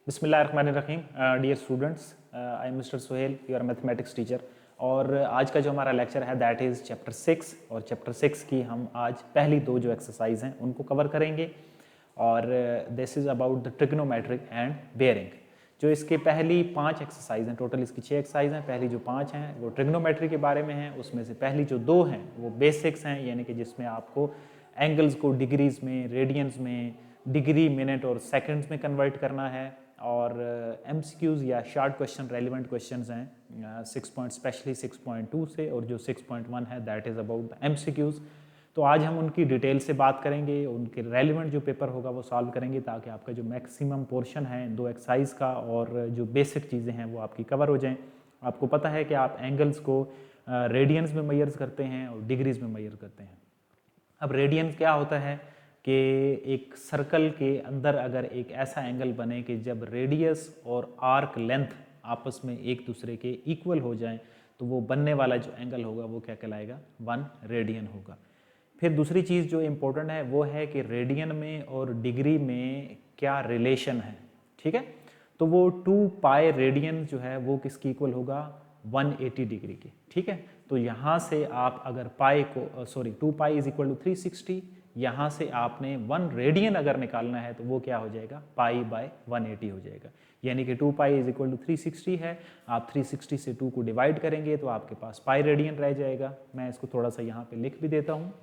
बिस्मिल्लाहिर्रहमानिर्रहीम। Dear students, I am mister Sohail, your mathematics teacher. और आज का जो हमारा लेक्चर है दैट इज़ चैप्टर 6। और चैप्टर 6 की हम आज पहली दो जो एक्सरसाइज हैं उनको कवर करेंगे। और this is about the trigonometric and bearing. जो इसके पहली 5 एक्सरसाइज हैं, टोटल इसकी 6 एक्सरसाइज हैं। पहली जो 5 हैं वो ट्रिग्नोमेट्री के बारे में हैं। उसमें से पहली जो 2 हैं वो बेसिक्स हैं, यानी कि जिसमें आपको एंगल्स को डिग्रीज में, रेडियंस में, डिग्री, मिनट और सेकंड्स में कन्वर्ट करना है। और MCQs या शॉर्ट क्वेश्चन, रेलिवेंट क्वेश्चंस हैं 6 पॉइंट, स्पेशली 6.2 से, और जो 6.1 है that is about the MCQs। तो आज हम उनकी डिटेल से बात करेंगे, उनके रेलिवेंट जो पेपर होगा वो सॉल्व करेंगे, ताकि आपका जो मैक्सिमम पोर्शन है 2 एक्सरसाइज का और जो बेसिक चीज़ें हैं वो आपकी कवर हो जाएं। आपको पता है कि आप एंगल्स को रेडियंस में मेजर करते हैं और डिग्रीज में मेजर करते हैं। अब रेडियंस क्या होता है कि एक सर्कल के अंदर अगर एक ऐसा एंगल बने कि जब रेडियस और आर्क लेंथ आपस में एक दूसरे के इक्वल हो जाएं, तो वो बनने वाला जो एंगल होगा वो क्या कहलाएगा? 1 रेडियन होगा। फिर दूसरी चीज़ जो इम्पोर्टेंट है वो है कि रेडियन में और डिग्री में क्या रिलेशन है। ठीक है, तो वो 2 पाई रेडियन जो है वो किसकी इक्वल होगा? 180 डिग्री की। ठीक है, तो यहाँ से आप अगर पाई को 2 पाई इज इक्वल टू 360, यहाँ से आपने 1 रेडियन अगर निकालना है तो वो क्या हो जाएगा? पाई बाय 180 हो जाएगा। यानी कि 2 पाई इज इक्वल टू 360 है। आप 360 से 2 को डिवाइड करेंगे तो आपके पास पाई रेडियन रह जाएगा। मैं इसको थोड़ा सा यहाँ पे लिख भी देता हूँ।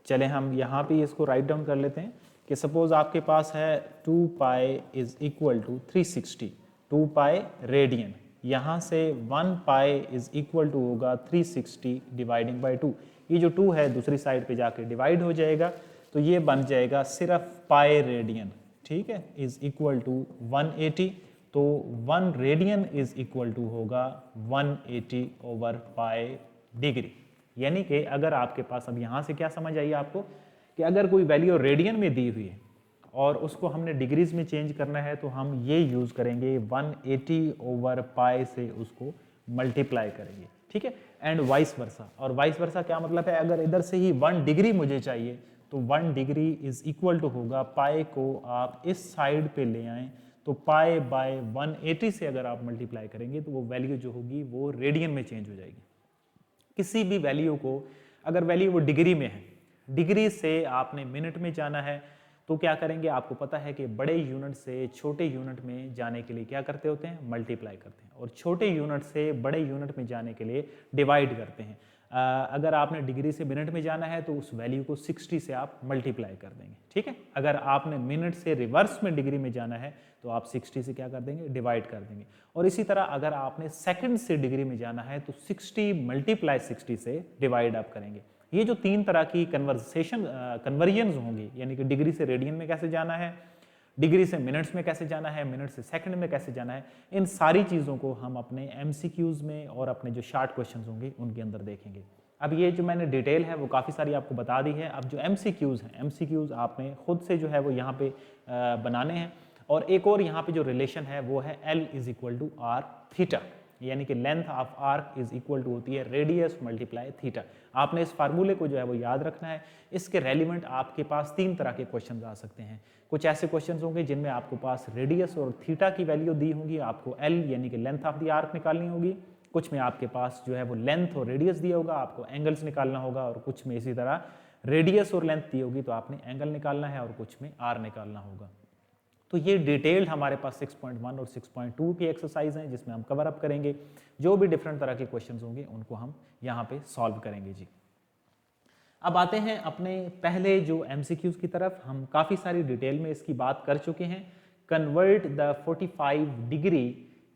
चले हम यहाँ पे इसको राइट डाउन कर लेते हैं कि सपोज आपके पास है 2 pi is equal to 360, 2 pi radian. यहाँ से 1 पाई इज इक्वल टू होगा 360 डिवाइडिंग बाय 2। ये जो 2 है दूसरी साइड पे जाके डिवाइड हो जाएगा, तो ये बन जाएगा सिर्फ पाई रेडियन। ठीक है, इज इक्वल टू 180। तो 1 रेडियन इज इक्वल टू होगा 180 ओवर पाई डिग्री। यानी कि अगर आपके पास, अब यहाँ से क्या समझ आई आपको कि अगर कोई वैल्यू रेडियन में दी हुई है और उसको हमने डिग्रीज में चेंज करना है, तो हम ये यूज़ करेंगे 180 ओवर पाई से उसको मल्टीप्लाई करेंगे। ठीक है, एंड वाइस वर्सा। और वाइस वर्सा क्या मतलब है? अगर इधर से ही 1 डिग्री मुझे चाहिए तो 1 डिग्री इज इक्वल टू होगा, पाई को आप इस साइड पे ले आएँ तो पाई बाय 180 से अगर आप मल्टीप्लाई करेंगे तो वो वैल्यू जो होगी वो रेडियन में चेंज हो जाएगी। किसी भी वैल्यू को, अगर वैल्यू वो डिग्री में है, डिग्री से आपने मिनट में जाना है, तो क्या करेंगे? आपको पता है कि बड़े यूनिट से छोटे यूनिट में जाने के लिए क्या करते होते हैं? मल्टीप्लाई करते हैं। और छोटे यूनिट से बड़े यूनिट में जाने के लिए डिवाइड करते हैं। अगर आपने डिग्री से मिनट में जाना है तो उस वैल्यू को 60 से आप मल्टीप्लाई कर देंगे। ठीक है, अगर आपने मिनट से रिवर्स में डिग्री में जाना है तो आप 60 से क्या कर देंगे? डिवाइड कर देंगे। और इसी तरह अगर आपने सेकंड से डिग्री में जाना है तो 60 मल्टीप्लाई 60 से डिवाइड आप करेंगे। ये जो 3 तरह की कन्वर्जन्स होंगी, यानी कि डिग्री से रेडियन में कैसे जाना है, डिग्री से मिनट्स में कैसे जाना है, मिनट से सेकंड में कैसे जाना है, इन सारी चीज़ों को हम अपने MCQs में और अपने जो शॉर्ट क्वेश्चंस होंगे उनके अंदर देखेंगे। अब ये जो मैंने डिटेल है वो काफ़ी सारी आपको बता दी है। अब जो MCQs हैं, MCQs आपने खुद से जो है वो यहाँ पे बनाने हैं। और एक और यहाँ पे जो रिलेशन है वो है L is equal to R theta, यानी कि length of arc is equal to होती है रेडियस मल्टीप्लाई थीटा। आपने इस फार्मूले को जो है वो याद रखना है। इसके रेलिवेंट आपके पास 3 तरह के क्वेश्चन आ सकते हैं। कुछ ऐसे क्वेश्चन होंगे जिनमें आपको पास रेडियस और थीटा की वैल्यू दी होगी, आपको L यानी कि लेंथ ऑफ द आर्क निकालनी होगी। कुछ में आपके पास जो है वो लेंथ और रेडियस दिया होगा, आपको एंगल्स निकालना होगा। और कुछ में इसी तरह रेडियस और लेंथ दी होगी तो आपने एंगल निकालना है, और कुछ में आर निकालना होगा। तो ये डिटेल्ड हमारे पास 6.1 और 6.2 की एक्सरसाइज हैं जिसमें हम कवर अप करेंगे। जो भी डिफरेंट तरह के क्वेश्चंस होंगे उनको हम यहाँ पे सॉल्व करेंगे जी। अब आते हैं अपने पहले जो MCQs की तरफ। हम काफ़ी सारी डिटेल में इसकी बात कर चुके हैं। Convert the 45 degree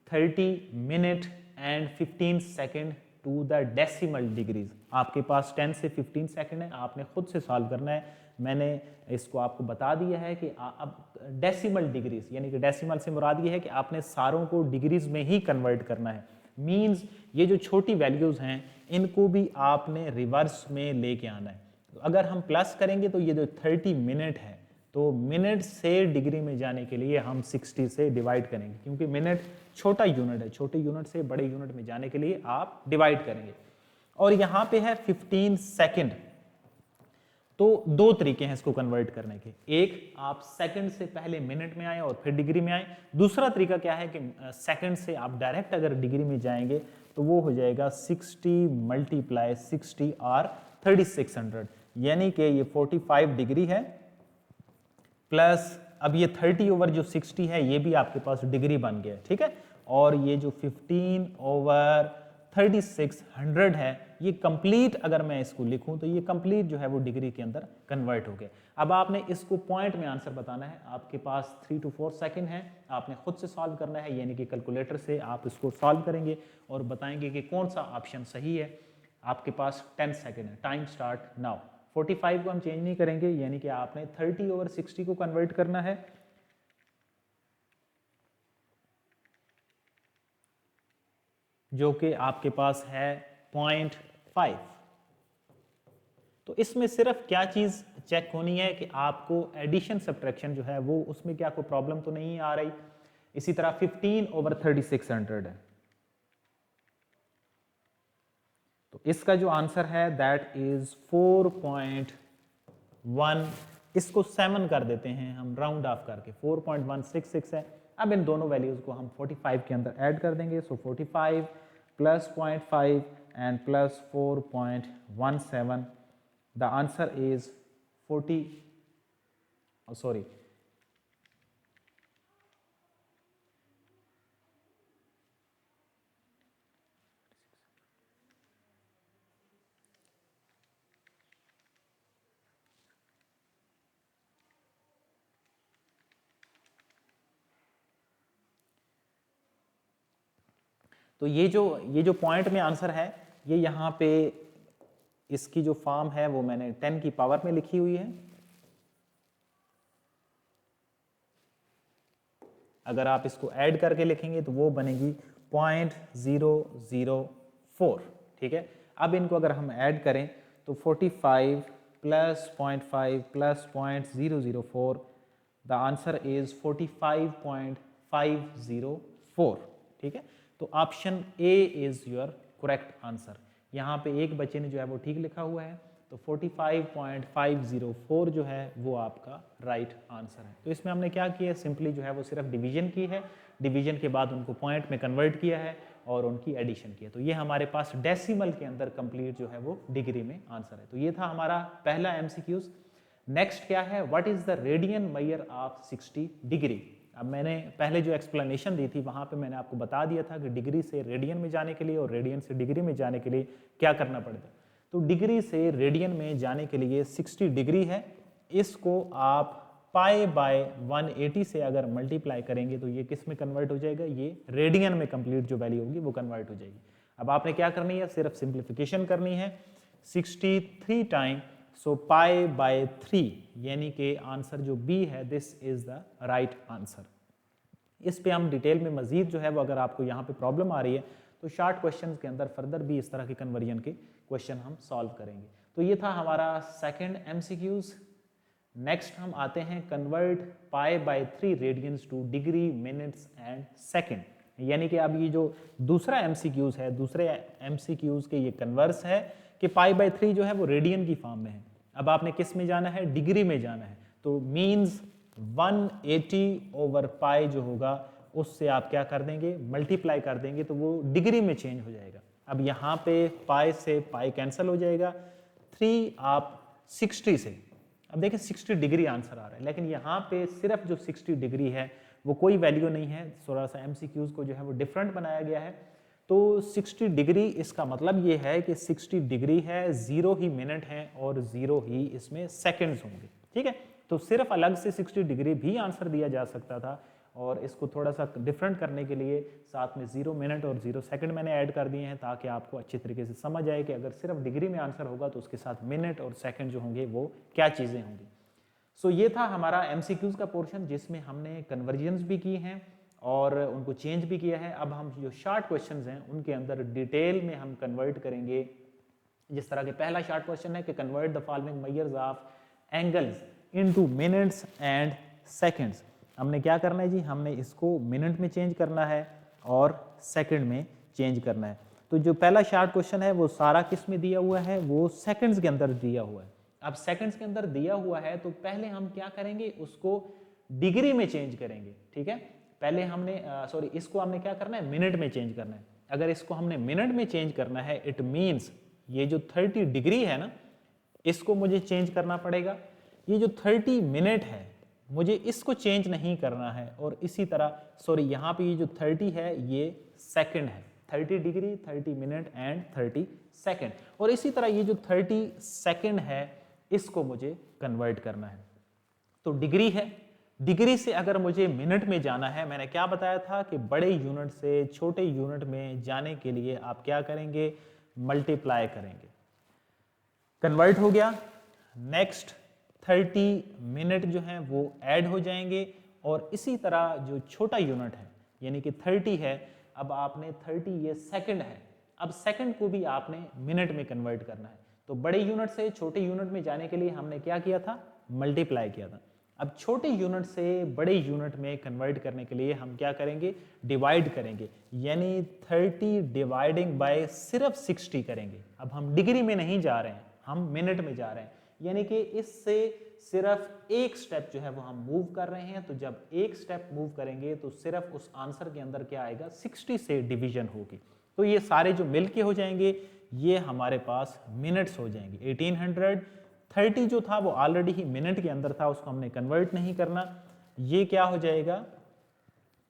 30 minute and 15 second to the decimal degrees. आपके पास 10 से 15 सेकेंड है, आपने खुद से सॉल्व करना है। मैंने इसको आपको बता दिया है कि अब डेसिमल डिग्रीज, यानी कि डेसिमल से मुराद ये है कि आपने सारों को डिग्रीज में ही कन्वर्ट करना है। मींस ये जो छोटी वैल्यूज हैं इनको भी आपने रिवर्स में लेके आना है। तो अगर हम प्लस करेंगे तो ये जो 30 मिनट है तो मिनट से डिग्री में जाने के लिए हम 60 से डिवाइड करेंगे, क्योंकि मिनट छोटा यूनिट है, छोटे यूनिट से बड़े यूनिट में जाने के लिए आप डिवाइड करेंगे। और यहाँ पे है 15 सेकेंड। तो दो तरीके हैं इसको कन्वर्ट करने के, एक आप सेकंड से पहले मिनट में आए और फिर डिग्री में आए। दूसरा तरीका क्या है कि सेकंड से आप डायरेक्ट अगर डिग्री में जाएंगे तो वो हो जाएगा 60 × 60 और 3600, यानी कि ये 45 डिग्री है प्लस अब ये 30 ओवर जो 60 है ये भी आपके पास डिग्री बन गया, ठीक है। और ये जो 15 ओवर 3600 है ये कंप्लीट, अगर मैं इसको लिखूं तो ये कंप्लीट जो है वो डिग्री के अंदर कन्वर्ट हो गया। अब आपने इसको पॉइंट में आंसर बताना है, आपके पास 3 to 4 सेकंड है, आपने खुद से सॉल्व करना है, यानी कि कैलकुलेटर से आप इसको सॉल्व करेंगे और बताएंगे कि कौन सा ऑप्शन सही है। आपके पास 10 सेकंड है, टाइम स्टार्ट नाउ। 45 को हम चेंज नहीं करेंगे, यानी कि आपने 30 ओवर 60 को कन्वर्ट करना है, जो कि आपके पास है 0.5। तो इसमें सिर्फ क्या चीज चेक होनी है कि आपको एडिशन सब्ट्रैक्शन जो है वो उसमें क्या कोई प्रॉब्लम तो नहीं आ रही। इसी तरह 15 ओवर 3600 है, तो इसका जो आंसर है दैट इज 4.1। इसको 7 कर देते हैं हम राउंड ऑफ करके, 4.166 है। अब इन दोनों वैल्यूज को हम 45 के अंदर ऐड कर देंगे। सो 45 plus 0.5 and plus 4.17, the answer is 40, sorry तो ये जो पॉइंट में आंसर है ये यहाँ पे इसकी जो फॉर्म है वो मैंने 10 की पावर में लिखी हुई है। अगर आप इसको ऐड करके लिखेंगे तो वो बनेगी 0.004, ठीक है। अब इनको अगर हम ऐड करें तो 45 plus 0.5 plus 0.004, the answer is 45.504, ठीक है। तो option A is your correct answer. यहाँ पे एक बच्चे ने जो है वो ठीक लिखा हुआ है, तो 45.504 जो है वो आपका राइट आंसर है। तो इसमें हमने क्या किया, सिंपली जो है वो सिर्फ डिवीजन की है, डिवीजन के बाद उनको पॉइंट में कन्वर्ट किया है और उनकी एडिशन किया। तो ये हमारे पास डेसिमल के अंदर कंप्लीट जो है वो डिग्री में आंसर है। तो ये था हमारा पहला एमसीक्यूज। नेक्स्ट क्या है, what is the radian measure of 60 degree. अब मैंने पहले जो एक्सप्लेनेशन दी थी वहाँ पे मैंने आपको बता दिया था कि डिग्री से रेडियन में जाने के लिए और रेडियन से डिग्री में जाने के लिए क्या करना पड़ता है। तो डिग्री से रेडियन में जाने के लिए 60 डिग्री है, इसको आप पाई बाय 180 से अगर मल्टीप्लाई करेंगे तो ये किस में कन्वर्ट हो जाएगा, ये रेडियन में कंप्लीट जो वैल्यू होगी वो कन्वर्ट हो जाएगी। अब आपने क्या करनी है, सिर्फ सिंप्लीफिकेशन करनी है, 63 टाइम, सो पाई बाय 3, यानी कि आंसर जो बी है this is the right answer. इस पे हम डिटेल में मजीद जो है वो अगर आपको यहाँ पे प्रॉब्लम आ रही है तो शॉर्ट क्वेश्चंस के अंदर फर्दर भी इस तरह के कन्वर्जन के क्वेश्चन हम सॉल्व करेंगे। तो ये था हमारा सेकंड एमसीक्यूज। नेक्स्ट हम आते हैं convert pi by 3 radians to degree, minutes and second. यानी कि अब ये जो दूसरा एमसीक्यूज है, दूसरे एमसीक्यूज के ये कन्वर्स है कि पाई बाय 3 जो है वो रेडियन की फॉर्म में है। अब आपने किस में जाना है, डिग्री में जाना है, तो मीन्स 180 ओवर पाई जो होगा उससे आप क्या कर देंगे, मल्टीप्लाई कर देंगे, तो वो डिग्री में चेंज हो जाएगा। अब यहाँ पे पाई से पाई कैंसिल हो जाएगा, 3 आप 60 से, अब देखिए 60 डिग्री आंसर आ रहा है, लेकिन यहाँ पे सिर्फ जो 60 डिग्री है वो कोई वैल्यू नहीं है, थोड़ा सा एमसीक्यूज को जो है वो डिफरेंट बनाया गया है। तो 60 डिग्री इसका मतलब ये है कि 60 डिग्री है, 0 ही मिनट है और 0 ही इसमें सेकंड्स होंगे, ठीक है। तो सिर्फ अलग से 60 डिग्री भी आंसर दिया जा सकता था, और इसको थोड़ा सा डिफरेंट करने के लिए साथ में 0 मिनट और 0 सेकंड मैंने ऐड कर दिए हैं, ताकि आपको अच्छी तरीके से समझ आए कि अगर सिर्फ डिग्री में आंसर होगा तो उसके साथ मिनट और सेकंड जो होंगे वो क्या चीज़ें होंगी। सो ये था हमारा एमसीक्यूज का पोर्शन, जिसमें हमने कन्वर्जन्स भी की हैं और उनको चेंज भी किया है। अब हम जो शॉर्ट क्वेश्चंस हैं उनके अंदर डिटेल में हम कन्वर्ट करेंगे। जिस तरह के पहला शॉर्ट क्वेश्चन है कि convert the following measures of angles into minutes and seconds. हमने क्या करना है जी, हमने इसको मिनट में चेंज करना है और सेकंड में चेंज करना है। तो जो पहला शार्ट क्वेश्चन है वो सारा किस में दिया हुआ है, वो सेकंड्स के अंदर दिया हुआ है। अब सेकंड्स के अंदर दिया हुआ है तो पहले हम क्या करेंगे, उसको डिग्री में चेंज करेंगे। ठीक है, पहले हमने इसको हमने क्या करना है, मिनट में चेंज करना है। अगर इसको हमने मिनट में चेंज करना है, इट मीन्स ये जो 30 डिग्री है ना, इसको मुझे चेंज करना पड़ेगा। ये जो 30 मिनट है मुझे इसको चेंज नहीं करना है। और इसी तरह यहाँ पे ये जो 30 है ये सेकंड है, 30 डिग्री, 30 मिनट एंड 30 सेकंड। और इसी तरह ये जो 30 सेकंड है इसको मुझे कन्वर्ट करना है। तो डिग्री है, डिग्री से अगर मुझे मिनट में जाना है, मैंने क्या बताया था कि बड़े यूनिट से छोटे यूनिट में जाने के लिए आप क्या करेंगे, मल्टीप्लाई करेंगे। कन्वर्ट हो गया। नेक्स्ट 30 मिनट जो हैं वो ऐड हो जाएंगे। और इसी तरह जो छोटा यूनिट है यानी कि 30 है, अब आपने 30 ये सेकंड है, अब सेकंड को भी आपने मिनट में कन्वर्ट करना है। तो बड़े यूनिट से छोटे यूनिट में जाने के लिए हमने क्या किया था, मल्टीप्लाई किया था। अब छोटे यूनिट से बड़े यूनिट में कन्वर्ट करने के लिए हम क्या करेंगे, डिवाइड करेंगे, यानी 30 डिवाइडिंग बाय सिर्फ 60 करेंगे। अब हम डिग्री में नहीं जा रहे हैं, हम मिनट में जा रहे हैं, यानी कि इससे सिर्फ एक स्टेप जो है वो हम मूव कर रहे हैं। तो जब एक स्टेप मूव करेंगे तो सिर्फ उस आंसर के अंदर क्या आएगा, 60 से डिवीजन होगी। तो ये सारे जो मिलके हो जाएंगे ये हमारे पास मिनट्स हो जाएंगे। 1830 जो था वो ऑलरेडी ही मिनट के अंदर था, उसको हमने कन्वर्ट नहीं करना। ये क्या हो जाएगा,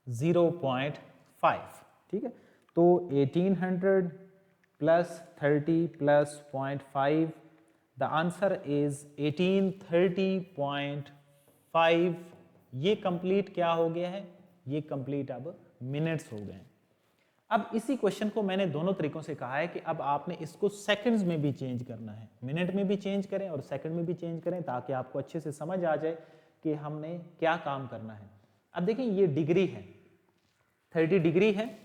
0.5। ठीक है, तो 1800 plus 30 plus 0.5, the answer is 1830.5। ये कंप्लीट क्या हो गया है, ये कंप्लीट अब मिनट्स हो गए। अब इसी क्वेश्चन को मैंने दोनों तरीकों से कहा है कि अब आपने इसको सेकंड्स में भी चेंज करना है, मिनट में भी चेंज करें और सेकंड में भी चेंज करें, ताकि आपको अच्छे से समझ आ जाए कि हमने क्या काम करना है। अब देखिए ये डिग्री है, 30 डिग्री है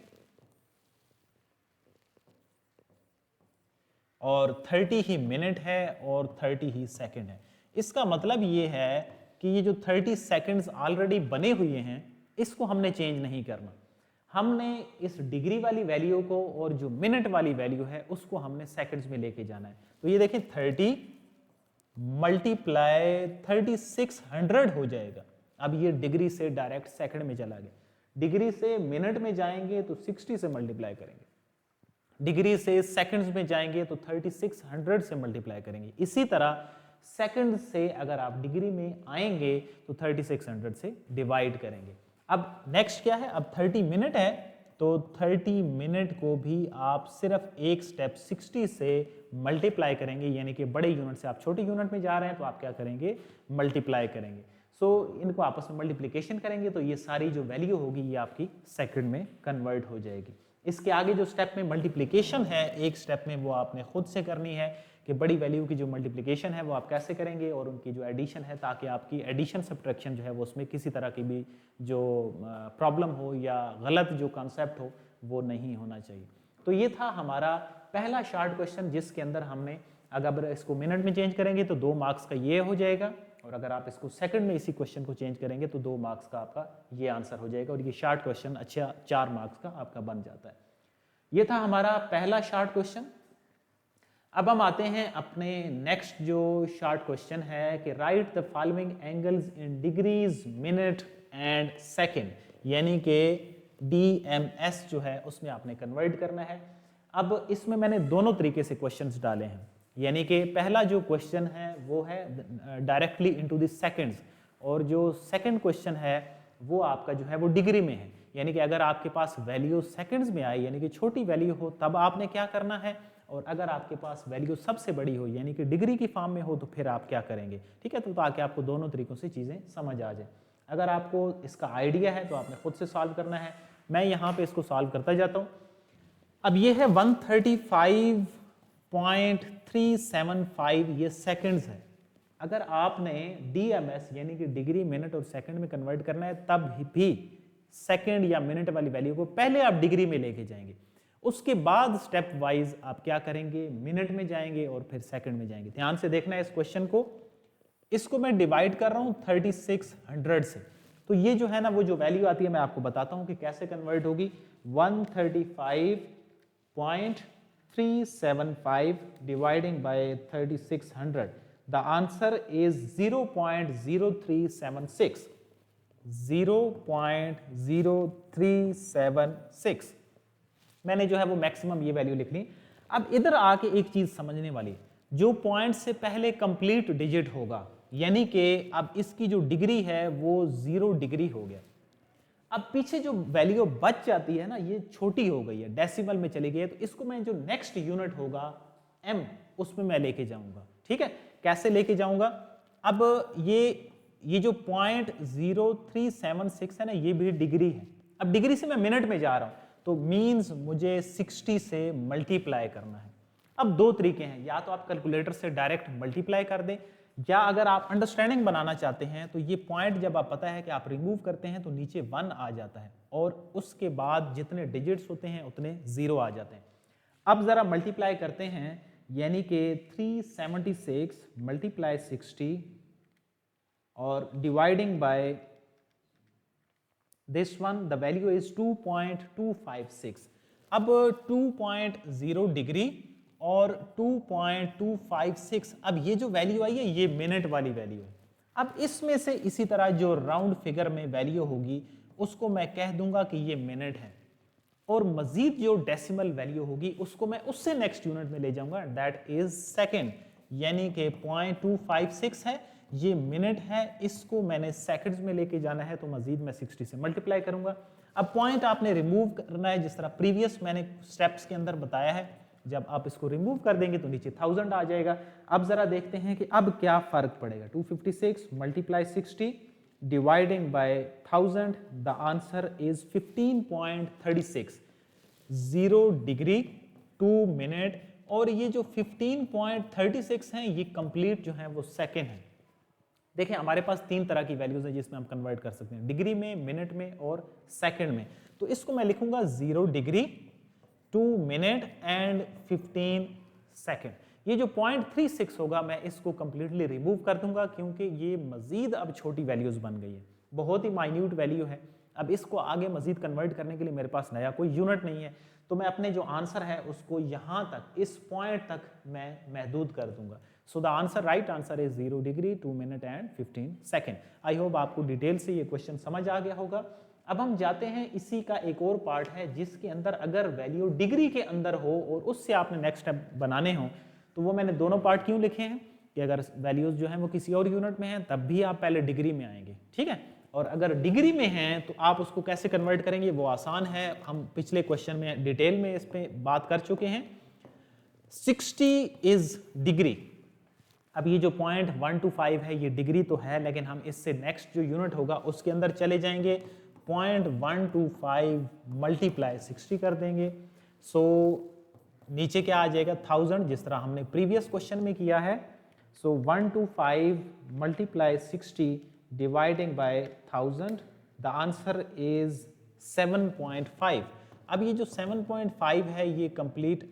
और 30 ही मिनट है और 30 ही सेकंड है। इसका मतलब ये है कि ये जो 30 सेकंड्स ऑलरेडी बने हुए हैं इसको हमने चेंज नहीं करना। हमने इस डिग्री वाली वैल्यू को और जो मिनट वाली वैल्यू है उसको हमने सेकंड्स में लेके जाना है। तो ये देखें 30 मल्टीप्लाई 3600 हो जाएगा। अब ये डिग्री से डायरेक्ट सेकंड में चला गया। डिग्री से मिनट में जाएंगे तो 60 से मल्टीप्लाई करेंगे, डिग्री से सेकंड्स में जाएंगे तो 3600 से मल्टीप्लाई करेंगे। इसी तरह सेकंड से अगर आप डिग्री में आएंगे तो 3600 से डिवाइड करेंगे। अब नेक्स्ट क्या है, अब 30 मिनट है तो 30 मिनट को भी आप सिर्फ एक स्टेप 60 से मल्टीप्लाई करेंगे, यानी कि बड़े यूनिट से आप छोटे यूनिट में जा रहे हैं तो आप क्या करेंगे, मल्टीप्लाई करेंगे। सो इनको आपस में मल्टीप्लिकेशन करेंगे तो ये सारी जो वैल्यू होगी ये आपकी सेकंड में कन्वर्ट हो जाएगी। इसके आगे जो स्टेप में मल्टीप्लिकेशन है, एक स्टेप में वो आपने खुद से करनी है कि बड़ी वैल्यू की जो मल्टीप्लिकेशन है वो आप कैसे करेंगे और उनकी जो एडिशन है, ताकि आपकी एडिशन सब्ट्रैक्शन जो है वो उसमें किसी तरह की भी जो प्रॉब्लम हो या गलत जो कॉन्सेप्ट हो वो नहीं होना चाहिए। तो ये था हमारा पहला शार्ट क्वेश्चन, जिसके अंदर हमने अगर इसको मिनट में चेंज करेंगे तो 2 मार्क्स का ये हो जाएगा, और अगर आप इसको सेकंड में इसी क्वेश्चन को चेंज करेंगे तो 2 मार्क्स का आपका ये आंसर हो जाएगा, और ये शार्ट क्वेश्चन अच्छा 4 मार्क्स का आपका बन जाता है। ये था हमारा पहला शार्ट क्वेश्चन। अब हम आते हैं अपने नेक्स्ट जो शार्ट क्वेश्चन है कि right the following angles in degrees, minute and second, यानी कि DMS जो है उसमें आपने कन्वर्ट करना है। अब इसमें मैंने दोनों तरीके से क्वेश्चंस डाले हैं, यानी कि पहला जो क्वेश्चन है वो है डायरेक्टली इनटू द सेकंड्स, और जो सेकंड क्वेश्चन है वो आपका जो है वो डिग्री में है, यानी कि अगर आपके पास वैल्यू सेकंड्स में आई यानी कि छोटी वैल्यू हो तब आपने क्या करना है, और अगर आपके पास वैल्यू सबसे बड़ी हो यानी कि डिग्री की फॉर्म में हो तो फिर आप क्या करेंगे। ठीक है, तो ताकि आपको दोनों तरीकों से चीज़ें समझ आ जाए। अगर आपको इसका आइडिया है तो आपने खुद से सॉल्व करना है, मैं यहाँ पे इसको सॉल्व करता जाता हूँ। अब ये है 135.375, ये सेकंड्स है। अगर आपने DMS यानी कि डिग्री, मिनट और सेकंड में कन्वर्ट करना है तब भी सेकंड या मिनट वाली वैल्यू को पहले आप डिग्री में लेके जाएंगे, उसके बाद स्टेप वाइज आप क्या करेंगे, मिनट में जाएंगे और फिर सेकंड में जाएंगे। ध्यान से देखना है इस क्वेश्चन को। इसको मैं डिवाइड कर रहा हूं 3600 से, तो ये जो है ना वो जो वैल्यू आती है मैं आपको बताता हूं कि कैसे कन्वर्ट होगी। 135.375 dividing by 3600, the answer is 0.0376, 0.0376। मैंने जो है वो मैक्सिमम ये वैल्यू लिख ली। अब इधर आके एक चीज समझने वाली, जो पॉइंट से पहले कंप्लीट डिजिट होगा, यानी कि अब इसकी जो डिग्री है वो 0 डिग्री हो गया। अब पीछे जो वैल्यू बच जाती है ना, ये छोटी हो गई है, डेसिमल में चली गई है, तो इसको मैं जो नेक्स्ट यूनिट होगा m, उसमें मैं लेके जाऊंगा। ठीक है, कैसे लेके जाऊंगा? अब ये जो 0.0376 है ना, ये भी डिग्री है। अब डिग्री से मैं मिनट में जा रहा हूं, तो मींस मुझे 60 से मल्टीप्लाई करना है। अब दो तरीके हैं, या तो आप कैलकुलेटर से डायरेक्ट मल्टीप्लाई कर दें, या अगर आप अंडरस्टैंडिंग बनाना चाहते हैं तो ये पॉइंट जब आप पता है कि आप रिमूव करते हैं तो नीचे 1 आ जाता है, और उसके बाद जितने डिजिट्स होते हैं उतने 0 आ जाते हैं। अब जरा मल्टीप्लाई करते हैं, यानी कि 376 मल्टीप्लाई 60 और dividing by this one, the value is 2.256। अब 2.0 डिग्री और 2.256, अब ये जो वैल्यू आई है ये मिनट वाली वैल्यू है। अब इसमें से इसी तरह जो राउंड फिगर में वैल्यू होगी उसको मैं कह दूंगा कि ये मिनट है, और मजीद जो डेसिमल वैल्यू होगी उसको मैं उससे नेक्स्ट यूनिट में ले जाऊंगा, दैट इज सेकेंड, यानी कि 0.256 है, ये मिनट है, इसको मैंने सेकंड्स में लेके जाना है, तो मजीद मैं 60 से मल्टीप्लाई करूंगा। अब पॉइंट आपने रिमूव करना है, जिस तरह प्रीवियस मैंने स्टेप्स के अंदर बताया है, जब आप इसको रिमूव कर देंगे तो नीचे 1000 आ जाएगा। अब जरा देखते हैं कि अब क्या फर्क पड़ेगा। 256 multiply 60 dividing by 1000, the answer is 15.36, 0 degree 2 minute, और ये जो 15.36 है ये कंप्लीट जो है वो सेकेंड है। देखिए हमारे पास तीन तरह की वैल्यूज है जिसमें हम कन्वर्ट कर सकते हैं, डिग्री में, मिनट में और सेकंड में। तो इसको मैं लिखूंगा 0 डिग्री 2 मिनट एंड 15 सेकंड। ये जो 0.36 होगा मैं इसको कंप्लीटली रिमूव कर दूंगा, क्योंकि ये मजीद अब छोटी वैल्यूज बन गई है, बहुत ही माइन्यूट वैल्यू है। अब इसको आगे मजीद कन्वर्ट करने के लिए मेरे पास नया कोई यूनिट नहीं है, तो मैं अपने जो आंसर है उसको यहां तक, इस पॉइंट तक मैं महदूद कर दूंगा। So the answer, right answer is 0 degree 2 minute and 15 second. I hope आपको डिटेल से ये क्वेश्चन समझ आ गया होगा। अब हम जाते हैं, इसी का एक और पार्ट है जिसके अंदर अगर वैल्यू डिग्री के अंदर हो और उससे आपने नेक्स्ट स्टेप बनाने हो, तो वो मैंने दोनों पार्ट क्यों लिखे हैं कि अगर वैल्यूज जो है वो किसी और यूनिट में हैं तब भी आप पहले डिग्री में आएंगे, ठीक है, और अगर डिग्री में हैं तो आप उसको कैसे कन्वर्ट करेंगे वो आसान है। हम पिछले क्वेश्चन में डिटेल में इस पे बात कर चुके हैं। 60 इज डिग्री। अब ये जो 0.125 है ये डिग्री तो है, लेकिन हम इससे नेक्स्ट जो यूनिट होगा उसके अंदर चले जाएंगे, 0.125 मल्टीप्लाई 60 कर देंगे। सो नीचे क्या आ जाएगा 1000, जिस तरह हमने प्रीवियस क्वेश्चन में किया है। सो 125 multiply 60 dividing by 1000, the answer is 7.5। अब ये जो 7.5 है ये कंप्लीट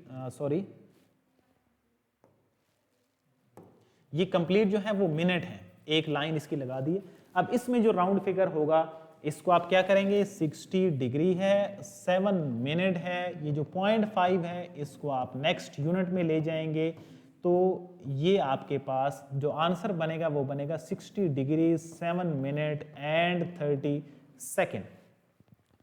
ये कंप्लीट जो है वो मिनट है, एक लाइन इसकी लगा दी है। अब इसमें जो राउंड फिगर होगा इसको आप क्या करेंगे, 60 डिग्री है, 7 मिनट है, ये जो 0.5 है इसको आप नेक्स्ट यूनिट में ले जाएंगे, तो ये आपके पास जो आंसर बनेगा वो बनेगा 60 डिग्री 7 मिनट एंड 30 सेकेंड।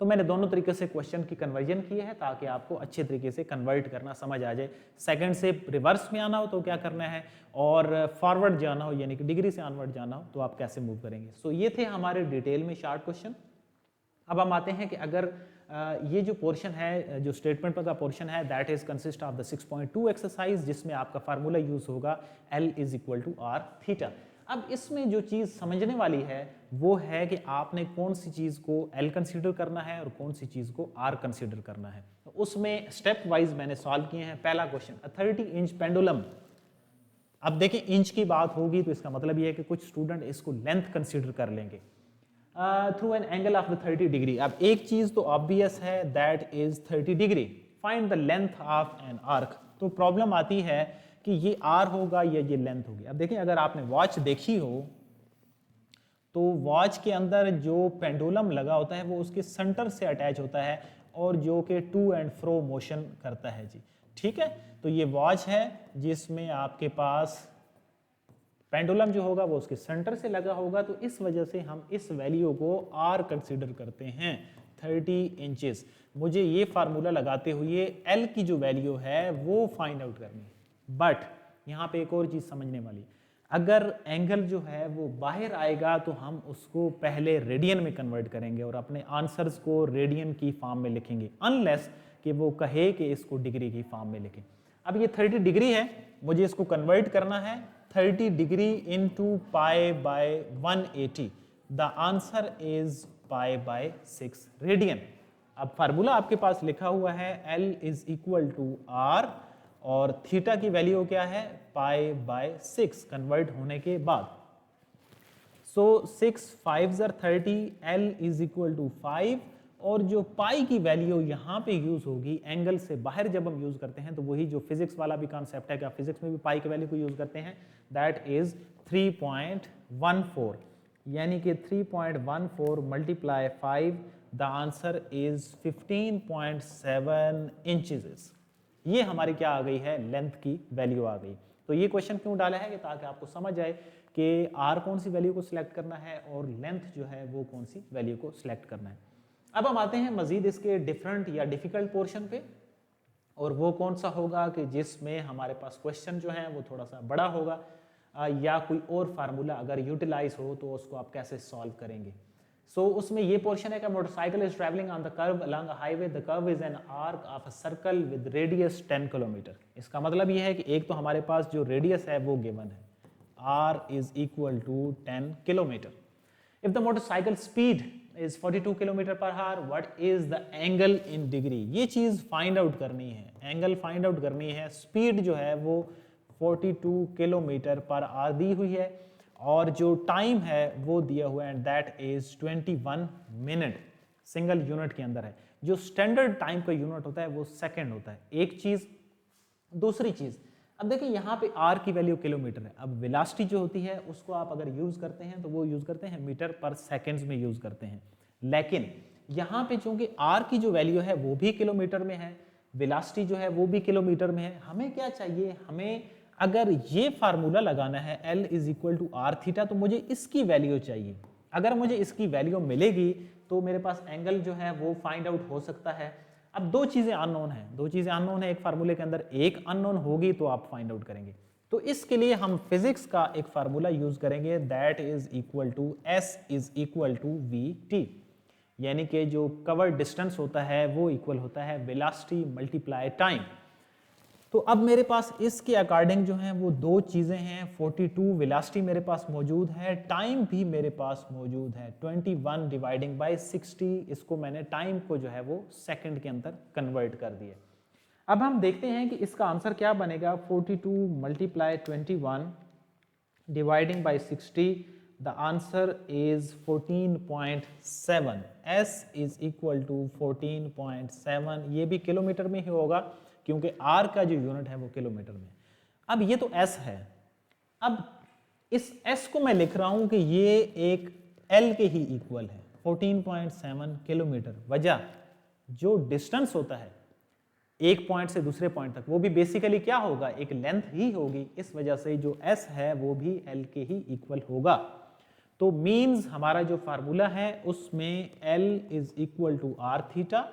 तो मैंने दोनों तरीके से क्वेश्चन की कन्वर्जन की है ताकि आपको अच्छे तरीके से कन्वर्ट करना समझ आ जाए। सेकंड से रिवर्स में आना हो तो क्या करना है, और फॉरवर्ड जाना हो यानी कि डिग्री से ऑनवर्ड जाना हो तो आप कैसे मूव करेंगे। सो ये थे हमारे डिटेल में शार्ट क्वेश्चन। अब हम आते हैं कि अगर ये जो पोर्शन है, जो स्टेटमेंट का पोर्शन है, that is consist of the 6.2 exercise, जिसमें आपका फार्मूला यूज होगा L is equal to R theta. अब इसमें जो चीज़ समझने वाली है वो है कि आपने कौन सी चीज़ को L कंसीडर करना है और कौन सी चीज़ को R कंसीडर करना है। तो उसमें स्टेप वाइज मैंने सॉल्व किए हैं। पहला क्वेश्चन, 30 इंच पेंडुलम। अब देखिए इंच की बात होगी तो इसका मतलब ये है कि कुछ स्टूडेंट इसको लेंथ कंसीडर कर लेंगे through an angle of the 30 degree. अब एक चीज़ तो ऑब्वियस है, that is 30 degree. Find the length of an arc. तो प्रॉब्लम आती है कि ये आर होगा या ये लेंथ होगी। अब देखिए अगर आपने वॉच देखी हो तो वॉच के अंदर जो पेंडुलम लगा होता है वो उसके सेंटर से अटैच होता है और जो कि टू एंड फ्रो मोशन करता है जी, ठीक है। तो ये वॉच है जिसमें आपके पास पेंडुलम जो होगा वो उसके सेंटर से लगा होगा, तो इस वजह से हम इस वैल्यू को आर कंसीडर करते हैं 30 इंचेस। मुझे ये फार्मूला लगाते हुए एल की जो वैल्यू है वो फाइंड आउट करनी है। बट यहाँ पे एक और चीज़ समझने वाली, अगर एंगल जो है वो बाहर आएगा तो हम उसको पहले रेडियन में कन्वर्ट करेंगे और अपने आंसर्स को रेडियन की फॉर्म में लिखेंगे, अनलेस कि वो कहे कि इसको डिग्री की फॉर्म में लिखें। अब ये 30 डिग्री है, मुझे इसको कन्वर्ट करना है 30 degree into pi by 180। The answer is pi by 6 radian. अब फार्मूला आपके पास लिखा हुआ है L is equal to R और थीटा की वैल्यू क्या है पाई बाय 6 कन्वर्ट होने के बाद। So 6 5 30, L is equal to 5 और जो पाई की वैल्यू यहाँ पे यूज होगी एंगल से बाहर जब हम यूज करते हैं तो वही जो फिजिक्स वाला भी कॉन्सेप्ट है, क्या फिजिक्स में भी पाई की वैल्यू को यूज करते हैं, दैट इज 3.14, यानी कि 3.14 multiply 5, the answer is 15.7 inches. ये हमारी क्या आ गई है, लेंथ की वैल्यू आ गई। तो ये क्वेश्चन क्यों डाला है कि ताकि आपको समझ आए कि आर कौन सी वैल्यू को सिलेक्ट करना है और लेंथ जो है वो कौन सी वैल्यू को सिलेक्ट करना है। अब हम आते हैं मजीद इसके डिफरेंट या डिफिकल्ट पोर्शन पे, और वो कौन सा होगा कि जिसमें हमारे पास क्वेश्चन जो है वो थोड़ा सा बड़ा होगा या कोई और फार्मूला अगर यूटिलाइज हो तो उसको आप कैसे सॉल्व करेंगे। सो उसमें ये पोर्शन है कि motorcycle is travelling on the curve along a highway, the curve is an arc of a circle with radius 10 kilometre. इसका मतलब ये है कि एक तो हमारे पास जो रेडियस है वो गिवन है, r is equal to 10 kilometer. If the motorcycle speed is 42 kilometer per hour, what is the angle in degree? ये चीज फाइंड आउट करनी है, एंगल फाइंड आउट करनी है। स्पीड जो है वो 42 किलोमीटर पर आवर दी हुई है और जो टाइम है वो दिया हुआ है and that is 21 minute single unit के अंदर है। जो स्टैंडर्ड टाइम का यूनिट होता है वो सेकंड होता है। एक चीज, दूसरी चीज, अब देखिए यहाँ पे r की वैल्यू किलोमीटर है, अब वेलोसिटी जो होती है उसको आप अगर यूज करते हैं तो वो यूज करते हैं मीटर पर सेकंड्स में यूज करते हैं, लेकिन यहाँ पे चूंकि r की जो वैल्यू है वो भी किलोमीटर में है, वेलोसिटी जो है वो भी किलोमीटर में है। हमें क्या चाहिए, हमें अगर ये फार्मूला लगाना है L is equal to R theta तो मुझे इसकी वैल्यू चाहिए। अगर मुझे इसकी वैल्यू मिलेगी तो मेरे पास एंगल जो है वो फाइंड आउट हो सकता है। अब दो चीजें अननोन हैं, दो चीजें अननोन है एक फार्मूले के अंदर, एक अननोन होगी तो आप फाइंड आउट करेंगे। तो इसके लिए हम फिजिक्स का एक फार्मूला यूज करेंगे, that is equal to S is equal to V T, यानी कि जो कवर डिस्टेंस होता है वो इक्वल होता है वेलोसिटी मल्टीप्लाई टाइम। तो अब मेरे पास इसके अकॉर्डिंग जो है वो दो चीजें हैं, 42 वेलोसिटी मेरे पास मौजूद है, टाइम भी मेरे पास मौजूद है 21 डिवाइडिंग बाय 60, इसको मैंने टाइम को जो है वो सेकंड के अंदर कन्वर्ट कर दिया। अब हम देखते हैं कि इसका आंसर क्या बनेगा, 42 multiply 21 dividing by 60, the answer is 14.7, s is equal to 14.7, ये भी किलोमीटर में ही होगा क्योंकि r का जो यूनिट है वो किलोमीटर में। अब ये तो s है, अब इस s को मैं लिख रहा हूं कि ये एक l के ही इक्वल है 14.7 किलोमीटर। वजह जो डिस्टेंस होता है एक पॉइंट से दूसरे पॉइंट तक वो भी बेसिकली क्या होगा, एक लेंथ ही होगी, इस वजह से जो s है वो भी l के ही इक्वल होगा। तो मीन्स हमारा जो फार्मूला है उसमें l is equal to R theta,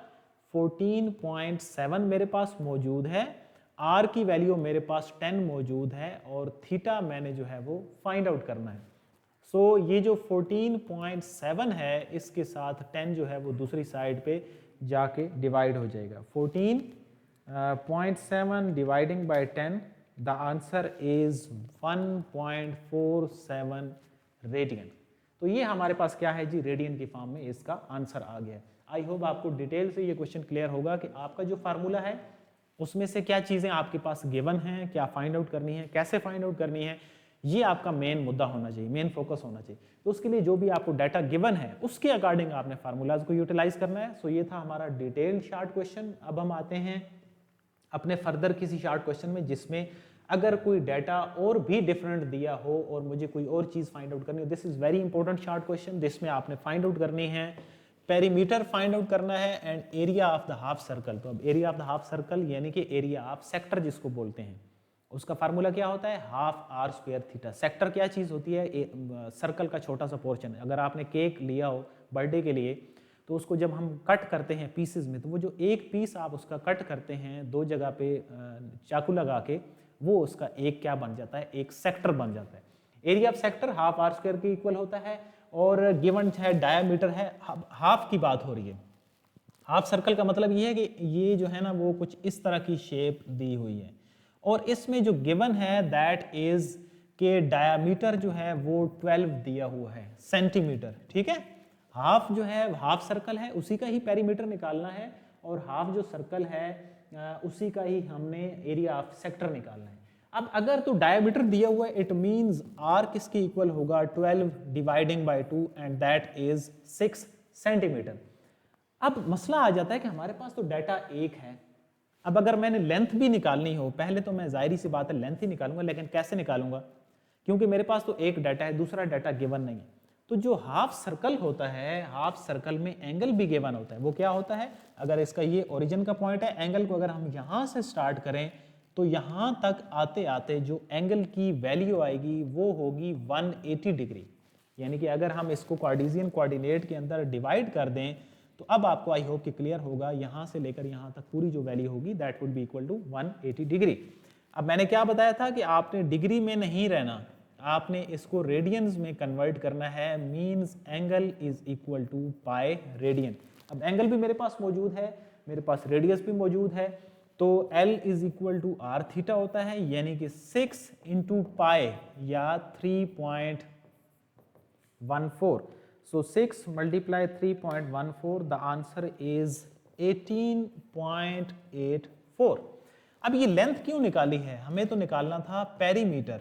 14.7 मेरे पास मौजूद है, r की वैल्यू मेरे पास 10 मौजूद है और थीटा मैंने जो है वो फाइंड आउट करना है। सो ये जो 14.7 है इसके साथ 10 जो है वो दूसरी साइड पे जाके डिवाइड हो जाएगा, 14.7 dividing by 10, the answer is 1.47 radian. तो ये हमारे पास क्या है जी, रेडियन की फॉर्म में इसका आंसर आ गया है। आई होप आपको डिटेल से ये क्वेश्चन क्लियर होगा कि आपका जो फार्मूला है उसमें से क्या चीजें आपके पास गिवन हैं, क्या फाइंड आउट करनी है, कैसे फाइंड आउट करनी है, ये आपका मेन मुद्दा होना चाहिए, मेन फोकस होना चाहिए। तो उसके लिए जो भी आपको डाटा गिवन है उसके अकॉर्डिंग आपने फार्मूलाज को यूटिलाइज करना है। सो ये था हमारा डिटेल्ड शॉर्ट क्वेश्चन। अब हम आते हैं अपने फर्दर किसी शॉर्ट क्वेश्चन में जिसमें अगर कोई डाटा और भी डिफरेंट दिया हो और मुझे कोई और चीज़ फाइंड आउट करनी हो, this is very important short question जिसमें आपने फाइंड आउट करनी है, पेरीमीटर फाइंड आउट करना है and area of the half circle. तो अब area of the half circle यानी कि एरिया ऑफ सेक्टर जिसको बोलते हैं, उसका फार्मूला क्या होता है, half R square theta. Sector क्या चीज़ होती है, सर्कल का छोटा सा पोर्शन। अगर आपने केक लिया हो बर्थडे के लिए तो उसको जब हम कट करते हैं पीसेस में, तो वो जो एक पीस आप उसका कट करते हैं दो जगह पे चाकू लगा के, वो उसका एक क्या बन जाता है, एक सेक्टर बन जाता है। Area of sector half R square के इक्वल होता है और गिवन है डायमीटर है, हाफ की बात हो रही है। हाफ सर्कल का मतलब ये है कि ये जो है ना वो कुछ इस तरह की शेप दी हुई है और इसमें जो गिवन है दैट इज के डायमीटर जो है वो 12 दिया हुआ है सेंटीमीटर। ठीक है, हाफ जो है हाफ सर्कल है उसी का ही पेरीमीटर निकालना है और हाफ जो सर्कल है उसी का ही हमने एरिया ऑफ सेक्टर निकालना है। अब अगर तो डायमीटर दिया हुआ है इट मींस आर किसके इक्वल होगा, 12 dividing by 2 and that is 6 centimetre. अब मसला आ जाता है कि हमारे पास तो डाटा एक है, अब अगर मैंने लेंथ भी निकालनी हो, पहले तो मैं जाहिर सी बात है लेंथ ही निकालूंगा, लेकिन कैसे निकालूंगा क्योंकि मेरे पास तो एक डाटा है, दूसरा डाटा गिवन नहीं है। तो जो हाफ सर्कल होता है, हाफ सर्कल में एंगल भी गिवन होता है। वो क्या होता है, अगर इसका ये ओरिजिन का पॉइंट है, एंगल को अगर हम यहाँ से स्टार्ट करें तो यहाँ तक आते आते जो एंगल की वैल्यू आएगी वो होगी 180 डिग्री। यानी कि अगर हम इसको कार्टेशियन कोऑर्डिनेट के अंदर डिवाइड कर दें तो अब आपको आई होप कि क्लियर होगा, यहाँ से लेकर यहाँ तक पूरी जो वैल्यू होगी that would be equal to 180 degree. अब मैंने क्या बताया था कि आपने डिग्री में नहीं रहना, आपने इसको रेडियंस में कन्वर्ट करना है, means angle is equal to pi radian. अब एंगल भी मेरे पास मौजूद है, मेरे पास रेडियस भी मौजूद है, तो L is equal to R theta होता है यानी कि 6 इंटू पाई या 3.14। So 6 multiply 3.14, the answer is 18.84। अब ये लेंथ क्यों निकाली है, हमें तो निकालना था पेरीमीटर।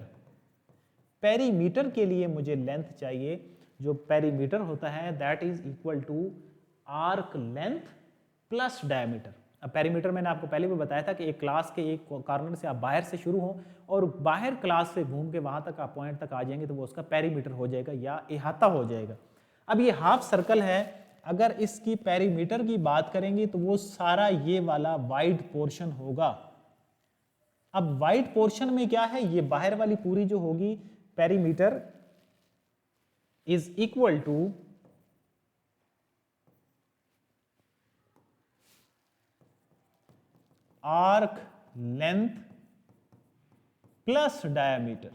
पेरीमीटर के लिए मुझे लेंथ चाहिए, जो पेरीमीटर होता है that is equal to arc length plus diameter. अब पेरीमीटर मैंने आपको पहले भी बताया था कि एक क्लास के एक कॉर्नर से आप बाहर से शुरू हो और बाहर क्लास से घूम के वहां तक आप पॉइंट तक आ जाएंगे तो वो उसका पेरीमीटर हो जाएगा या इहाता हो जाएगा। अब ये हाफ सर्कल है, अगर इसकी पेरीमीटर की बात करेंगे तो वो सारा ये वाला वाइड पोर्शन होगा। अब वाइड पोर्शन में क्या है, ये बाहर वाली पूरी जो होगी perimeter is equal to arc length plus diameter.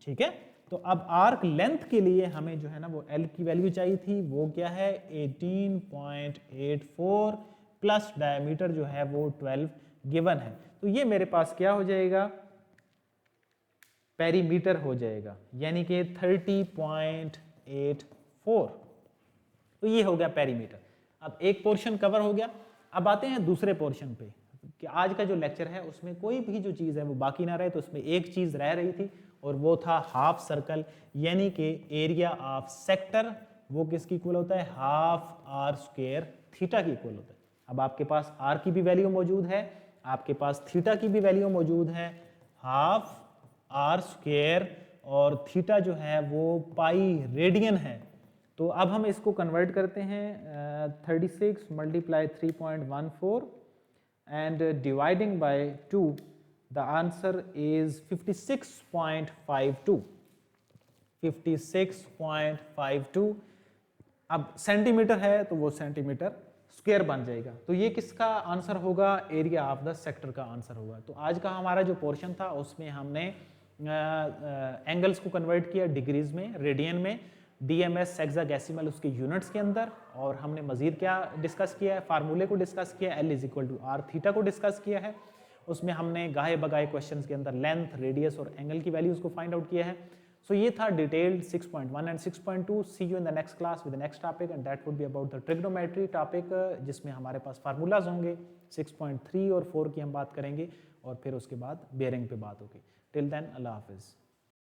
ठीक है, तो अब आर्क लेंथ के लिए हमें जो है ना वो L की वैल्यू चाहिए थी, वो क्या है 18.84 प्लस डायमीटर जो है वो 12 गिवन है। तो ये मेरे पास क्या हो जाएगा, पेरीमीटर हो जाएगा यानी कि 30.84। तो ये हो गया पेरीमीटर। अब एक पोर्शन कवर हो गया, अब आते हैं दूसरे पोर्शन पे कि आज का जो लेक्चर है उसमें कोई भी जो चीज़ है वो बाकी ना रहे, तो उसमें एक चीज़ रह रही थी और वो था हाफ सर्कल यानी कि एरिया ऑफ सेक्टर। वो किसकी इक्वल होता है, हाफ आर स्क्वायर थीटा की इक्वल होता है। अब आपके पास आर की भी वैल्यू मौजूद है, आपके पास थीटा की भी वैल्यू मौजूद है, हाफ आर स्क्वायर और थीटा जो है वो पाई रेडियन है। तो अब हम इसको कन्वर्ट करते हैं 36 multiply 3.14 and dividing by 2, the answer is 56.52। 56.52। अब सेंटीमीटर है तो वो सेंटीमीटर स्क्वायर बन जाएगा। तो ये किसका आंसर होगा, एरिया ऑफ द सेक्टर का आंसर होगा। तो आज का हमारा जो पोर्शन था उसमें हमने एंगल्स को कन्वर्ट किया डिग्रीज में, रेडियन में, DMS हेक्साडेसिमल उसके यूनिट्स के अंदर, और हमने मजीद क्या डिस्कस किया है, फार्मूले को डिस्कस किया, L is equal to R theta को डिस्कस किया है। उसमें हमने गाहे बगाए क्वेश्चंस के अंदर लेंथ, रेडियस और एंगल की वैल्यूज को फाइंड आउट किया है। सो ये था detailed 6.1 and 6.2। See you in the next class with the next topic and that would be about the trigonometry topic, जिसमें हमारे पास फार्मूलाज होंगे। 6.3 और 4 की हम बात करेंगे और फिर उसके बाद बेयरिंग पे बात होगी। टिल देन अल्लाह हाफिज़।